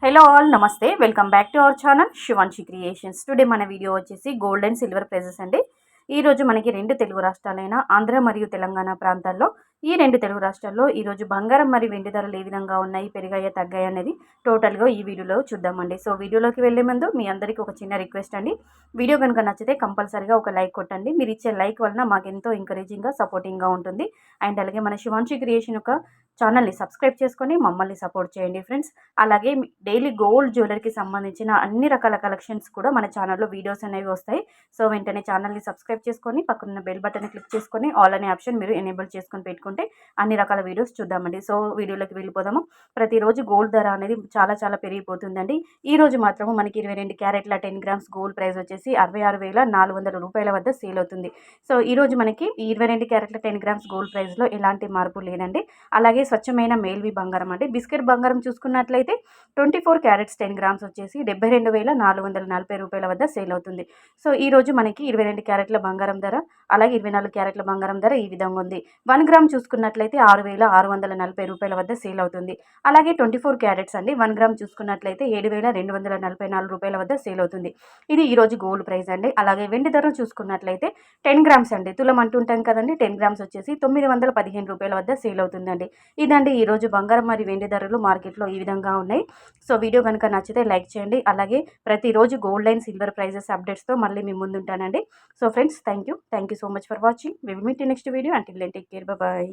Hello all నమస్తే welcome back to our channel Shivanshi creations. Today మన video వచ్చేసి gold and silver prices అండి. ఈరోజు మనకి రెండు తెలుగు రాష్ట్రాలైన ఆంధ్ర మరియు తెలంగాణ ప్రాంతాల్లో ఈ రెండు తెలుగు రాష్ట్రాల్లో ఈరోజు బంగారం మరియు వెండి ధరలు ఏ విధంగా ఉన్నాయి, పెరిగాయా తగ్గాయి అనేది టోటల్గా ఈ వీడియోలో చూద్దామండి. సో వీడియోలోకి వెళ్ళే ముందు మీ అందరికీ ఒక చిన్న రిక్వెస్ట్ అండి. వీడియో కనుక నచ్చితే కంపల్సరీగా ఒక లైక్ కొట్టండి. మీరు ఇచ్చే లైక్ వలన మాకు ఎంతో ఎంకరేజింగ్గా సపోర్టింగ్గా ఉంటుంది. అండ్ అలాగే మన శివాన్షి క్రియేషన్ యొక్క ఛానల్ని సబ్స్క్రైబ్ చేసుకొని మమ్మల్ని సపోర్ట్ చేయండి ఫ్రెండ్స్. అలాగే డైలీ గోల్డ్ జ్యువెలరీకి సంబంధించిన అన్ని రకాల కలెక్షన్స్ కూడా మన ఛానల్లో వీడియోస్ అనేవి వస్తాయి. సో వెంటనే ఛానల్ని సబ్స్క్రైబ్ చేసుకొని పక్కన బెల్ బటన్ క్లిక్ చేసుకొని ఆల్ అనే ఆప్షన్ మీరు ఎనేబుల్ చేసుకొని పెట్టుకుంటే అన్ని రకాల వీడియోస్ చూద్దామండి. సో వీడియోలోకి వెళ్ళిపోదాము. ప్రతిరోజు గోల్డ్ ధర అనేది చాలా చాలా పెరిగిపోతుందండి. ఈ రోజు మాత్రము మనకి 22 క్యారెట్ల 10 గ్రామ్స్ గోల్డ్ ప్రైస్ వచ్చేసి 66,400 రూపాయల వద్ద సేల్ అవుతుంది. సో ఈరోజు మనకి ఈ 22 క్యారెట్ల 10 గ్రామ్స్ గోల్డ్ ప్రైస్లో ఎలాంటి మార్పు లేదండి. అలాగే స్వచ్ఛమైన మేల్వి బంగారం అంటే బిస్కెట్ బంగారం చూసుకున్నట్లయితే 24 క్యారెట్స్ 10 గ్రామ్స్ వచ్చేసి 72,440 రూపాయల వద్ద సేల్ అవుతుంది. సో ఈరోజు మనకి 22 క్యారెట్ల బంగారం ధర, అలాగే 24 క్యారెట్ల బంగారం ధర ఈ విధంగా ఉంది. 1 గ్రామ్ చూసుకున్నట్లయితే 6,640 రూపాయల వద్ద సేల్ అవుతుంది. అలాగే 24 క్యారెట్స్ అండి 1 గ్రామ్ చూసుకున్నట్లయితే 7,244 రూపాయల వద్ద సేల్ అవుతుంది. ఇది ఈరోజు గోల్డ్ ప్రైస్ అండి. అలాగే వెండి ధర చూసుకున్నట్లయితే 10 గ్రామ్స్ అండి, తులం అంటుంటాం కదండి, 10 గ్రామ్స్ వచ్చేసి 915 రూపాయల వద్ద సేల్ అవుతుందండి. ఇదండి ఈరోజు బంగారం మరియు వెండి ధరలు మార్కెట్లో ఈ విధంగా ఉన్నాయి. సో వీడియో కనుక నచ్చితే లైక్ చేయండి. అలాగే ప్రతిరోజు గోల్డ్ అండ్ సిల్వర్ ప్రైజెస్ అప్డేట్స్తో మళ్ళీ మీ ముందుంటానండి. So friends, thank you so much for watching. We will meet in next video. Until then take care, bye.